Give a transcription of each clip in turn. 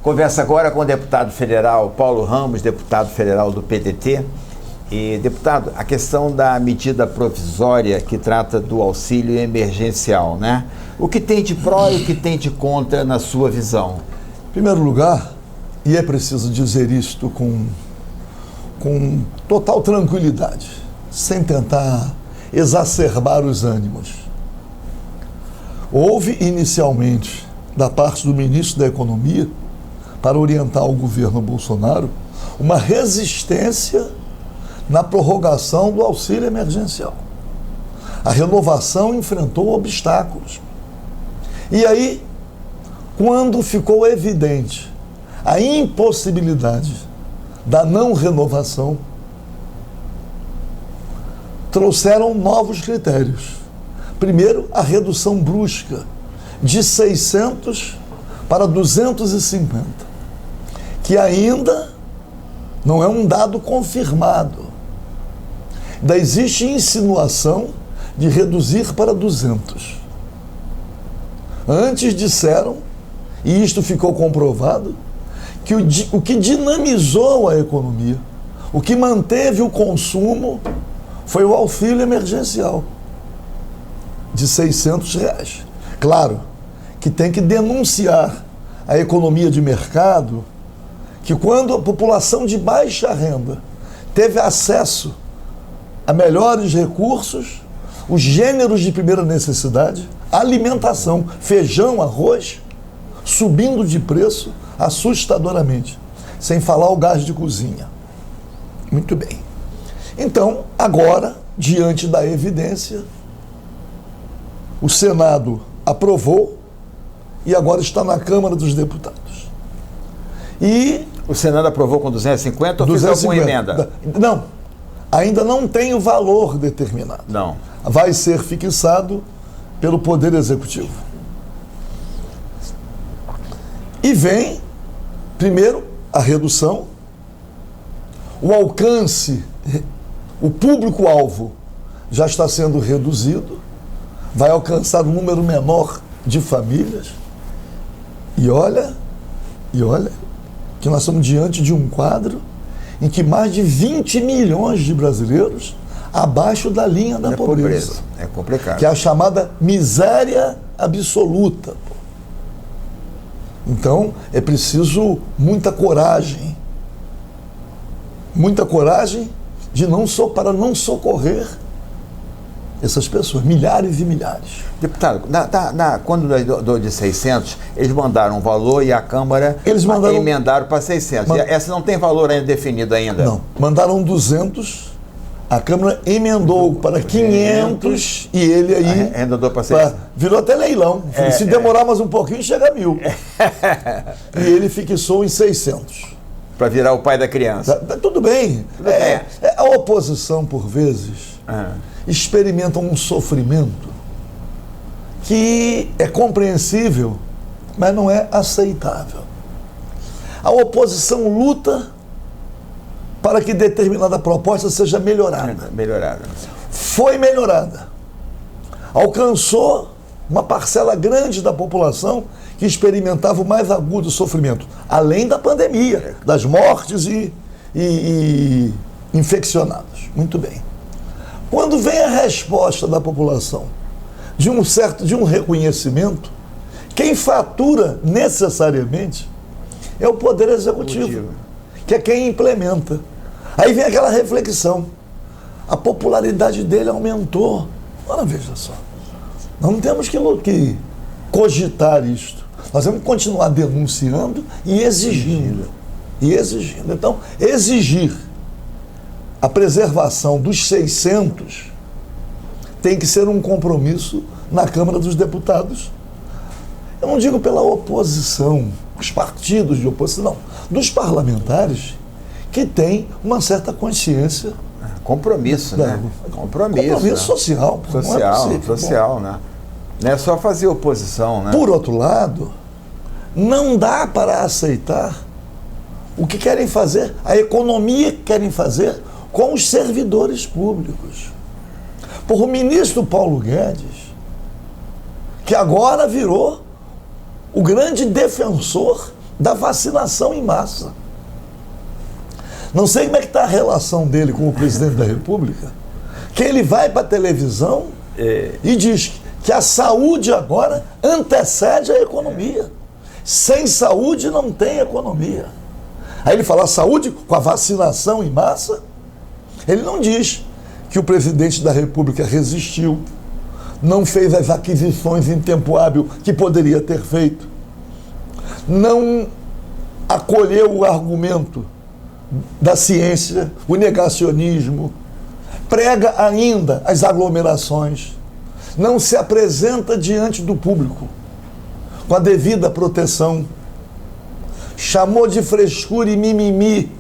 Conversa agora com o deputado federal Paulo Ramos, deputado federal do PDT. E, deputado, a questão da medida provisória que trata do auxílio emergencial, né? O que tem de pró e o que tem de contra na sua visão? Em primeiro lugar, e é preciso dizer isto com total tranquilidade, sem tentar exacerbar os ânimos. Houve inicialmente, da parte do ministro da Economia, para orientar o governo Bolsonaro, uma resistência na prorrogação do auxílio emergencial. A renovação enfrentou obstáculos. E aí, quando ficou evidente a impossibilidade da não renovação, trouxeram novos critérios. Primeiro, a redução brusca de 600 para 250, que ainda não é um dado confirmado. Ainda existe insinuação de reduzir para 200. Antes disseram, e isto ficou comprovado, que o que dinamizou a economia, o que manteve o consumo, foi o auxílio emergencial de R$600. Claro que tem que denunciar a economia de mercado, que quando a população de baixa renda teve acesso a melhores recursos, os gêneros de primeira necessidade, alimentação, feijão, arroz, subindo de preço assustadoramente, sem falar o gás de cozinha. Muito bem. Então, agora, diante da evidência, o Senado aprovou e agora está na Câmara dos Deputados. E o Senado aprovou com 250 ou 250. Fez alguma emenda? Não, ainda não tem o valor determinado. Não. Vai ser fixado pelo Poder Executivo. E vem, primeiro, a redução, o alcance, o público-alvo já está sendo reduzido, vai alcançar um número menor de famílias. E olha, que nós estamos diante de um quadro em que mais de 20 milhões de brasileiros abaixo da linha da pobreza. É complicado. Que é a chamada miséria absoluta. Então, é preciso muita coragem para não socorrer essas pessoas, milhares e milhares. Deputado, quando do de 600, eles mandaram um valor e a Câmara emendaram para 600. Essa não tem valor ainda definido ainda? Não, mandaram 200, a Câmara emendou para 500 e ele aí... Arredondou para 600. Virou até leilão. Se demorar mais um pouquinho, chega a 1.000. E ele fixou em 600. Para virar o pai da criança. Tudo bem. A oposição, por vezes, experimenta um sofrimento que é compreensível, mas não é aceitável. A oposição luta para que determinada proposta seja melhorada. Foi melhorada. Alcançou uma parcela grande da população que experimentava o mais agudo sofrimento, além da pandemia, das mortes e infeccionados. Muito bem. Quando vem a resposta da população de um reconhecimento, quem fatura necessariamente é o Poder Executivo, que é quem implementa. Aí vem aquela reflexão. A popularidade dele aumentou. Ora, veja só. Nós não temos que cogitar isto. Nós temos que continuar denunciando e exigindo. Então, exigir a preservação dos 600 tem que ser um compromisso na Câmara dos Deputados. Eu não digo pela oposição, os partidos de oposição, não. Dos parlamentares que têm uma certa consciência. Compromisso, né? Compromisso social. Social, né? Não é só fazer oposição, né? Por outro lado, não dá para aceitar o que querem fazer, a economia que querem fazer com os servidores públicos. Por o ministro Paulo Guedes, que agora virou o grande defensor da vacinação em massa. Não sei como é que está a relação dele com o presidente da República, que ele vai para a televisão e diz que a saúde agora antecede a economia. Sem saúde não tem economia. Aí ele fala, a saúde com a vacinação em massa. Ele não diz que o presidente da República resistiu, não fez as aquisições em tempo hábil que poderia ter feito, não acolheu o argumento da ciência, o negacionismo, prega ainda as aglomerações, não se apresenta diante do público com a devida proteção, chamou de frescura e mimimi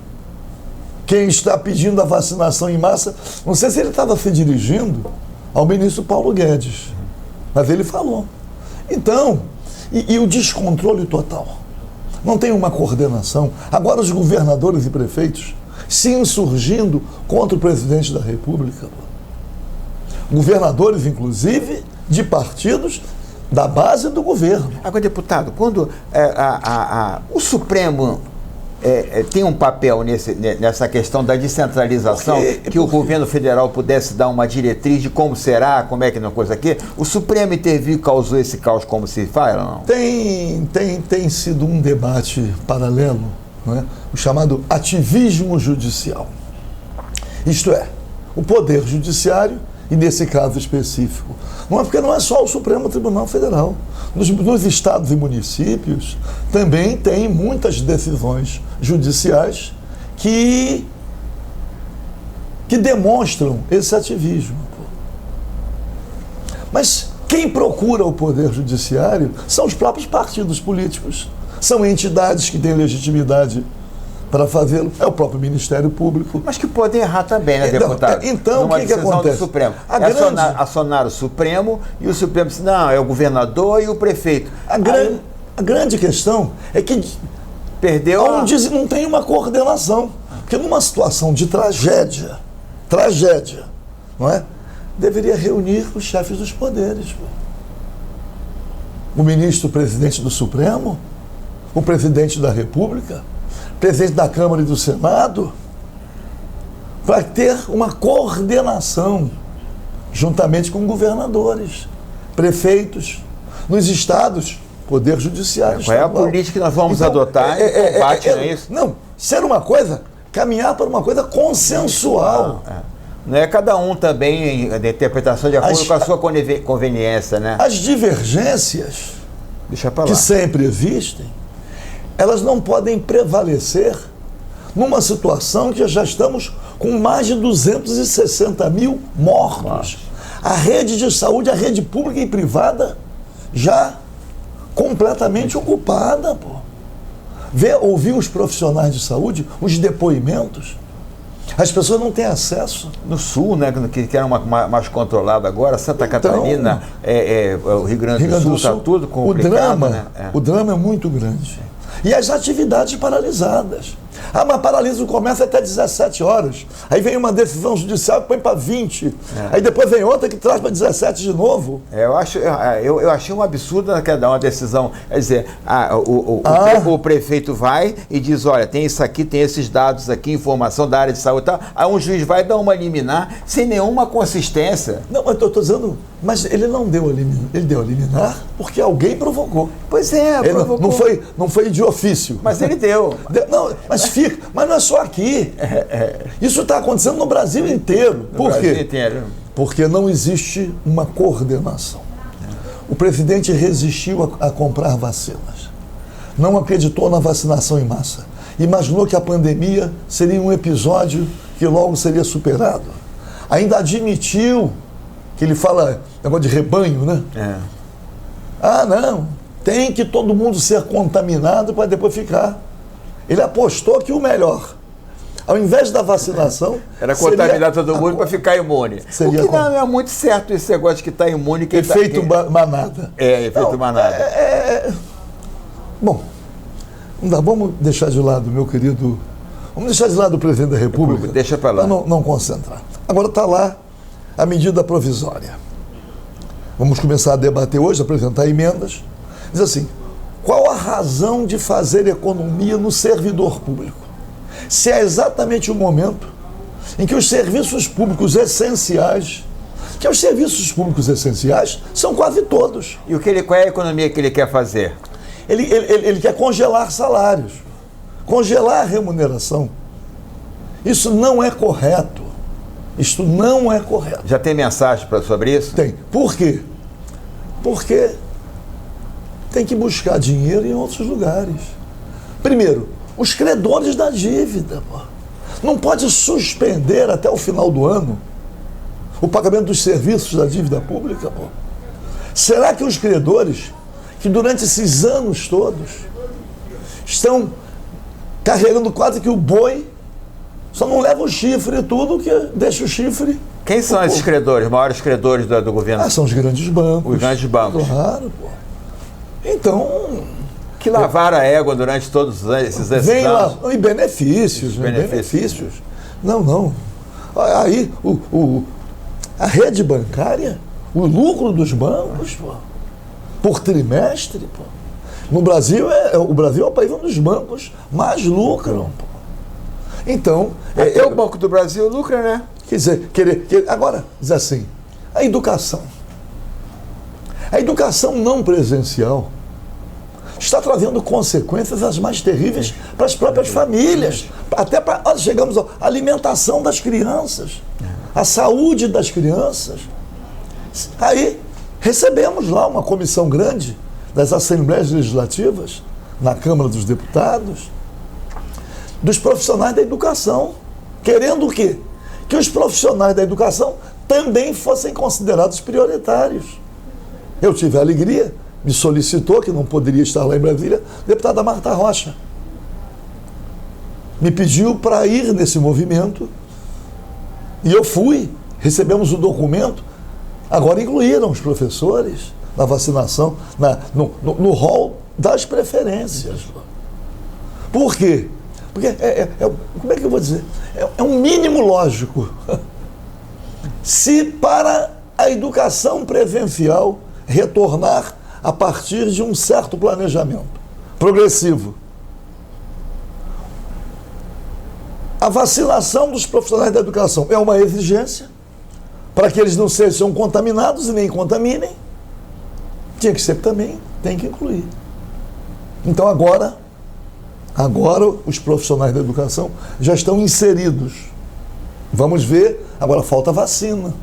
quem está pedindo a vacinação em massa. Não sei se ele estava se dirigindo ao ministro Paulo Guedes, mas ele falou. Então, e o descontrole total. Não tem uma coordenação. Agora os governadores e prefeitos se insurgindo contra o presidente da República. Governadores, inclusive, de partidos da base do governo. Agora, deputado, quando o Supremo tem um papel nessa questão da descentralização, que o governo federal pudesse dar uma diretriz de como será, como é que não coisa aqui, o Supremo interviu e causou esse caos como se faz, não? Tem sido um debate paralelo, não é? O chamado ativismo judicial. Isto é, o poder judiciário, e nesse caso específico, não é porque não é só o Supremo Tribunal Federal. Nos estados e municípios também tem muitas decisões judiciais que demonstram esse ativismo. Mas quem procura o poder judiciário são os próprios partidos políticos, são entidades que têm legitimidade para fazê-lo, é o próprio Ministério Público. Mas que podem errar também, né, deputado? Então, o que acontece? Do Supremo. Acionar o Supremo e o Supremo disse, não, é o governador e o prefeito. A grande questão é que não tem uma coordenação. Porque numa situação de tragédia, não é? Deveria reunir os chefes dos poderes. O ministro presidente do Supremo, o presidente da República, presidente da Câmara e do Senado, para ter uma coordenação juntamente com governadores, prefeitos, nos estados, poder judiciário. Qual é a política que nós vamos adotar em combate a isso? Não, ser uma coisa, caminhar para uma coisa consensual. Não é cada um também a interpretação de acordo com a sua conveniência, né? As divergências que sempre existem, elas não podem prevalecer numa situação que já estamos com mais de 260 mil mortos. A rede de saúde, a rede pública e privada, já completamente ocupada. Ouvir os profissionais de saúde, os depoimentos. As pessoas não têm acesso. No Sul, né, que era mais controlado agora, Santa Catarina, o Rio Grande do Sul, está tudo complicado. O drama é muito grande. E as atividades paralisadas. Mas paralisa o comércio até 17 horas. Aí vem uma decisão judicial que põe para 20. Aí depois vem outra que traz para 17 de novo. Eu achei um absurdo cada uma decisão. Quer dizer, o prefeito vai e diz, olha, tem isso aqui, tem esses dados aqui, informação da área de saúde e tal. Aí um juiz vai dar uma liminar sem nenhuma consistência. Não, mas eu estou dizendo, mas ele não deu a liminar. Ele deu a liminar porque alguém provocou. Pois é, provocou. Não foi de ofício. Mas ele deu. Mas não é só aqui. Isso está acontecendo no Brasil inteiro. Por quê? Porque não existe uma coordenação. O presidente resistiu a comprar vacinas. Não acreditou na vacinação em massa. Imaginou que a pandemia seria um episódio que logo seria superado. Ainda admitiu que ele fala negócio de rebanho, né? Não. Tem que todo mundo ser contaminado para depois ficar. Ele apostou que o melhor, ao invés da vacinação, era contaminar todo mundo para ficar imune. O que não é muito certo esse negócio de que está imune. Efeito manada. Efeito manada. Bom, vamos deixar de lado, meu querido. Vamos deixar de lado o presidente da República. Deixa para lá. Para não concentrar. Agora está lá a medida provisória. Vamos começar a debater hoje, apresentar emendas. Diz assim: Qual a razão de fazer economia no servidor público? Se é exatamente o momento em que os serviços públicos essenciais, que os serviços públicos essenciais são quase todos. E qual é a economia que ele quer fazer? Ele quer congelar salários, congelar remuneração. Isso não é correto. Isto não é correto. Já tem mensagem sobre isso? Tem. Por quê? Porque tem que buscar dinheiro em outros lugares. Primeiro, os credores da dívida. Pô. Não pode suspender até o final do ano o pagamento dos serviços da dívida pública. Pô. Será que os credores, que durante esses anos todos estão carregando quase que o boi, só não leva o chifre e tudo, que deixa o chifre... Quem são esses credores, maiores credores do governo? São os grandes bancos. Os grandes bancos. Claro, pô. Então... Que lavaram a égua durante todos esses anos. Vem lá, e benefícios. Benefícios. Não. Aí, a rede bancária, o lucro dos bancos, pô, por trimestre, pô. No Brasil, o Brasil é o país onde os bancos mais lucram, pô. Então... Até o Banco do Brasil lucra, né? Quer dizer, agora, diz assim, a educação não presencial está trazendo consequências as mais terríveis para as próprias famílias, até para, chegamos à alimentação das crianças, a saúde das crianças. Aí, recebemos lá uma comissão grande das Assembleias Legislativas, na Câmara dos Deputados, dos profissionais da educação, querendo o quê? Que os profissionais da educação também fossem considerados prioritários. Eu tive a alegria, me solicitou, que não poderia estar lá em Brasília, a deputada Marta Rocha. Me pediu para ir nesse movimento e eu fui, recebemos o documento, agora incluíram os professores na vacinação, no rol das preferências. Por quê? Porque, como é que eu vou dizer? É um mínimo lógico. Se para a educação presencial retornar a partir de um certo planejamento progressivo, a vacinação dos profissionais da educação é uma exigência para que eles não sejam contaminados e nem contaminem, tinha que ser também, tem que incluir. Então agora os profissionais da educação já estão inseridos. Vamos ver, agora falta vacina.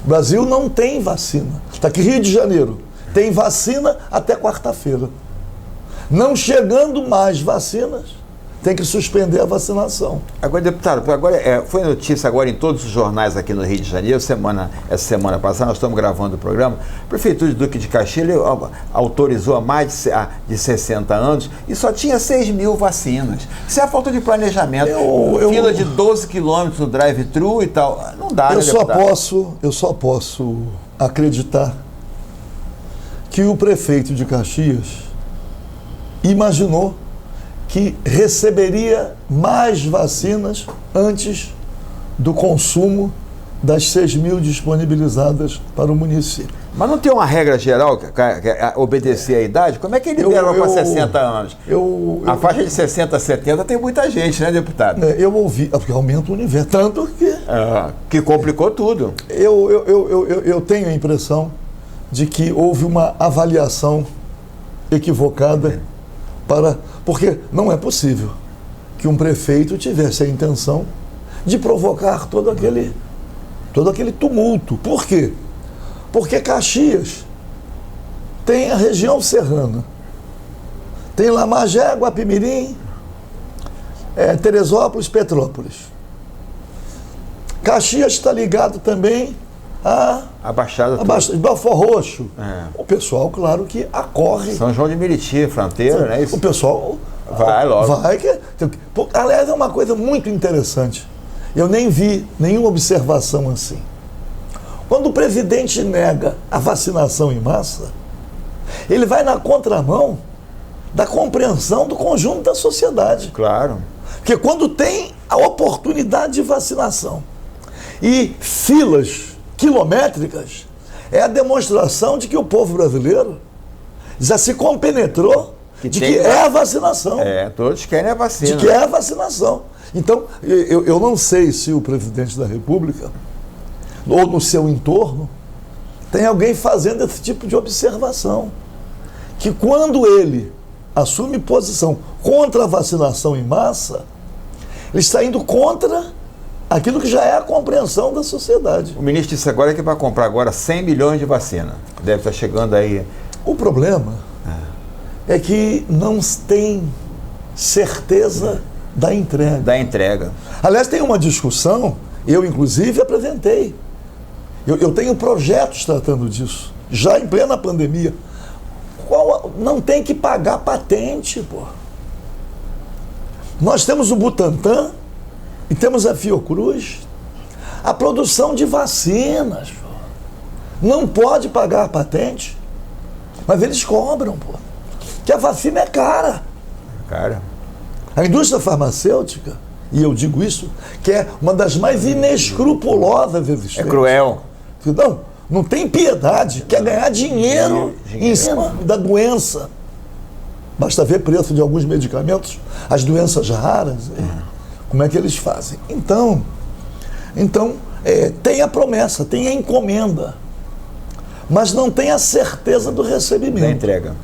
O Brasil não tem vacina. Está aqui Rio de Janeiro, tem vacina até quarta-feira. Não chegando mais vacinas, tem que suspender a vacinação. Agora, deputado, foi notícia agora em todos os jornais aqui no Rio de Janeiro, essa semana passada, nós estamos gravando o programa, a Prefeitura de Duque de Caxias autorizou há mais de 60 anos e só tinha 6 mil vacinas. Isso é a falta de planejamento. Fila de 12 quilômetros no drive-thru e tal. Não dá, né, eu só posso acreditar que o prefeito de Caxias imaginou que receberia mais vacinas antes do consumo das 6 mil disponibilizadas para o município. Mas não tem uma regra geral que obedecer à idade? Como é que ele libera para 60 anos? A faixa de 60 a 70 tem muita gente, né, deputado? Eu ouvi, porque aumenta o universo, tanto que... que complicou tudo. Eu tenho a impressão de que houve uma avaliação equivocada porque não é possível que um prefeito tivesse a intenção de provocar todo aquele tumulto. Por quê? Porque Caxias tem a região serrana. Tem lá Magé, Guapimirim, Teresópolis, Petrópolis. Caxias está ligado também a Baixada Belford Roxo. O pessoal, claro, que acorre. São João de Meriti, fronteira, né? O pessoal vai logo. Aliás, é uma coisa muito interessante. Eu nem vi nenhuma observação assim. Quando o presidente nega a vacinação em massa, ele vai na contramão da compreensão do conjunto da sociedade. Claro. Porque quando tem a oportunidade de vacinação e filas quilométricas, é a demonstração de que o povo brasileiro já se compenetrou de que é a vacinação. Todos querem a vacina. De que é a vacinação. Então, eu não sei se o presidente da República, ou no seu entorno, tem alguém fazendo esse tipo de observação. Que quando ele assume posição contra a vacinação em massa, ele está indo contra aquilo que já é a compreensão da sociedade. O ministro disse agora que vai comprar agora 100 milhões de vacina. Deve estar chegando aí. O problema é que não tem certeza da entrega. Aliás, tem uma discussão, eu inclusive apresentei. Eu tenho projetos tratando disso, já em plena pandemia. Não tem que pagar patente, pô. Nós temos o Butantan e temos a Fiocruz. A produção de vacinas, pô. Não pode pagar a patente, mas eles cobram, pô. Que a vacina é cara. A indústria farmacêutica, e eu digo isso, que é uma das mais inescrupulosas existentes. É cruel. Não tem piedade, quer ganhar dinheiro em cima da doença. Basta ver o preço de alguns medicamentos, as doenças raras, como é que eles fazem. Então tem a promessa, tem a encomenda, mas não tem a certeza do recebimento. Da entrega.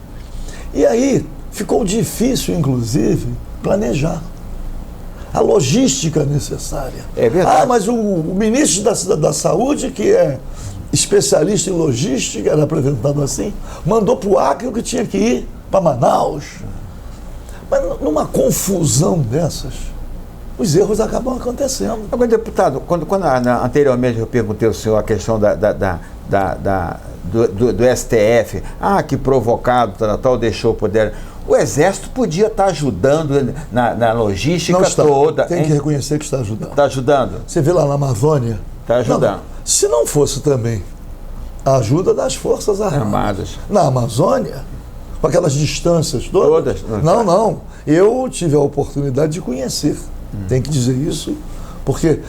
E aí ficou difícil, inclusive, planejar a logística necessária. É verdade. Mas o ministro da Saúde, que é especialista em logística, era apresentado assim, mandou para o Acre o que tinha que ir para Manaus. Mas numa confusão dessas, os erros acabam acontecendo. Agora, deputado, quando anteriormente eu perguntei ao senhor a questão do STF, que provocado, tal, deixou o poder. O Exército podia estar ajudando na logística toda. Tem que reconhecer que está ajudando. Está ajudando? Você vê lá na Amazônia. Está ajudando. Se não fosse também a ajuda das Forças Armadas na Amazônia, com aquelas distâncias todas. Não. Eu tive a oportunidade de conhecer. Tem que dizer isso, porque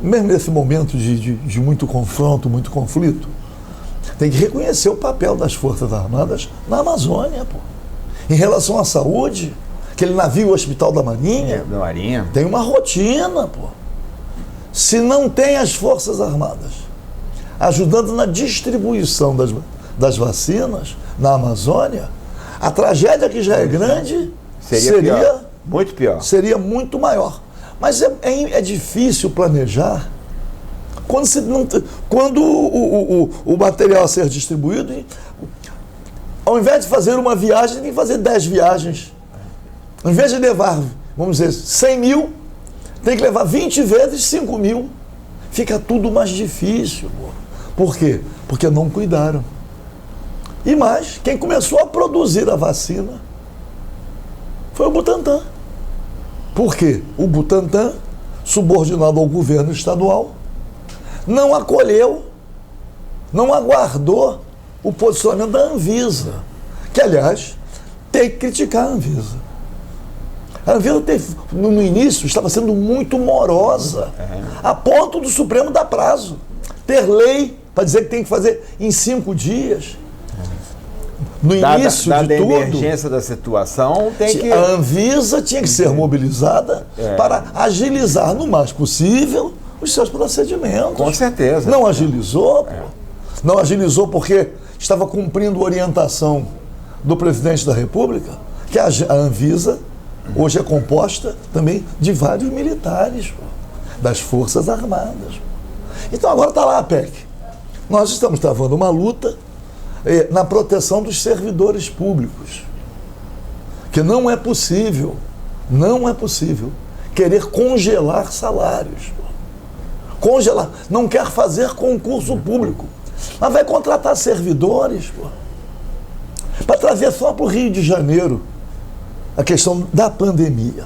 mesmo nesse momento de muito confronto, muito conflito, tem que reconhecer o papel das Forças Armadas na Amazônia, pô. Em relação à saúde, aquele navio Hospital da Marinha, tem uma rotina, pô. Se não tem as Forças Armadas ajudando na distribuição das vacinas na Amazônia, a tragédia que já é grande seria muito pior. Seria muito maior. Mas é difícil planejar quando o material a ser distribuído, ao invés de fazer uma viagem, tem que fazer 10 viagens. Ao invés de levar, vamos dizer, 100 mil, tem que levar 20 vezes 5 mil. Fica tudo mais difícil. Por quê? Porque não cuidaram. E mais, quem começou a produzir a vacina foi o Butantan. Por quê? O Butantan, subordinado ao governo estadual, não acolheu, não aguardou o posicionamento da Anvisa, que, aliás, tem que criticar a Anvisa. A Anvisa, no início, estava sendo muito morosa, a ponto do Supremo dar prazo. Ter lei para dizer que tem que fazer em 5 dias. No início de tudo, a emergência da situação, a Anvisa tinha que ser mobilizada para agilizar no mais possível os seus procedimentos. Com certeza. Não agilizou, pô. Não agilizou porque estava cumprindo orientação do presidente da República, que a Anvisa hoje é composta também de vários militares, pô, das Forças Armadas. Então agora está lá a PEC. Nós estamos travando uma luta na proteção dos servidores públicos, que não é possível querer congelar salários. Congelar, não quer fazer concurso público, mas vai contratar servidores, para trazer só para o Rio de Janeiro a questão da pandemia.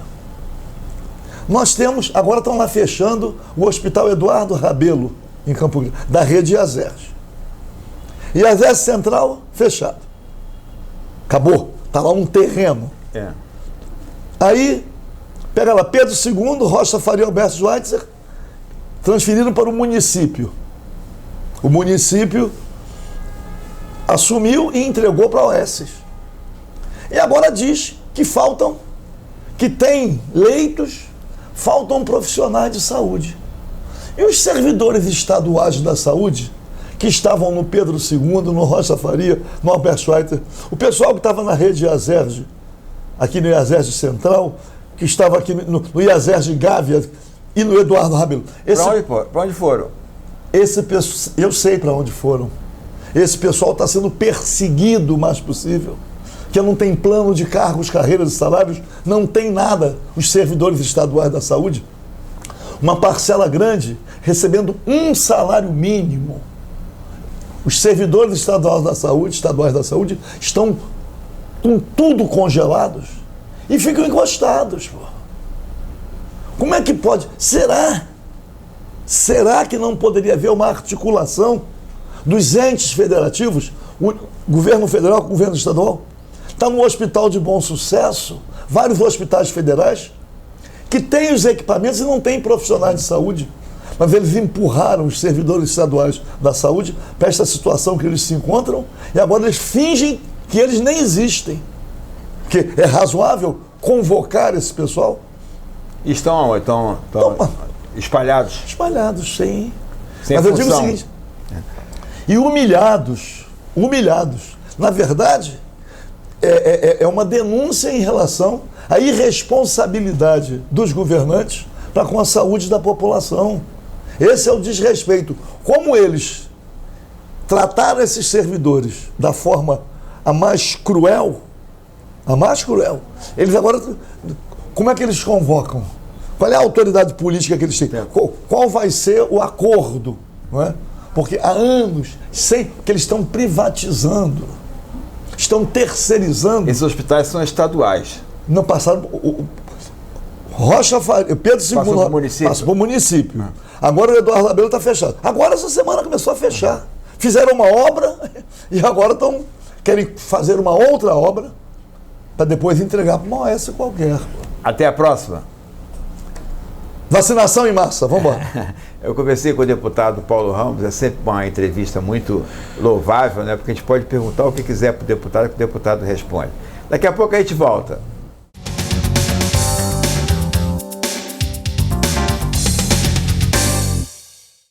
Nós temos, agora estão lá fechando o Hospital Eduardo Rabelo, em Campo Grande, da rede IASERJ. IASERJ Central, fechado. Acabou. Está lá um terreno. Aí, pega lá, Pedro II, Rocha Faria Alberto Schweitzer, transferiram para o município. O município assumiu e entregou para a OS. E agora diz que faltam, que tem leitos, faltam profissionais de saúde. E os servidores estaduais da saúde, que estavam no Pedro II, no Rocha Faria, no Albert Schweitzer, o pessoal que estava na rede IASERJ, aqui no IASERJ Central, que estava aqui no IASERJ Gávea e no Eduardo Rabelo. Para onde foram? Eu sei para onde foram. Esse pessoal está sendo perseguido o mais possível, que não tem plano de cargos, carreiras e salários, não tem nada. Os servidores estaduais da saúde, uma parcela grande, recebendo um salário mínimo. Os servidores estaduais da saúde estão com tudo congelados e ficam encostados. Pô. Como é que pode? Será que não poderia haver uma articulação dos entes federativos, o governo federal com o governo estadual? Está no Hospital de Bom Sucesso, vários hospitais federais, que têm os equipamentos e não têm profissionais de saúde. Mas eles empurraram os servidores estaduais da saúde para esta situação que eles se encontram e agora eles fingem que eles nem existem. Que é razoável convocar esse pessoal? Estão espalhados? Espalhados, sim. Mas eu digo o seguinte, e humilhados. Na verdade, é uma denúncia em relação à irresponsabilidade dos governantes para com a saúde da população. Esse é o desrespeito. Como eles trataram esses servidores da forma a mais cruel, eles agora, como é que eles convocam? Qual é a autoridade política que eles têm? Qual vai ser o acordo? Não é? Porque há anos, que eles estão privatizando, estão terceirizando. Esses hospitais são estaduais. Não passaram... Rocha Faria, Pedro II passou para o município. Agora o Eduardo Rabelo está fechado. Agora essa semana começou a fechar. Fizeram uma obra e agora querem fazer uma outra obra para depois entregar para uma OS qualquer. Até a próxima. Vacinação em massa, vamos embora. Eu conversei com o deputado Paulo Ramos, é sempre uma entrevista muito louvável, né? Porque a gente pode perguntar o que quiser para o deputado, que o deputado responde. Daqui a pouco a gente volta.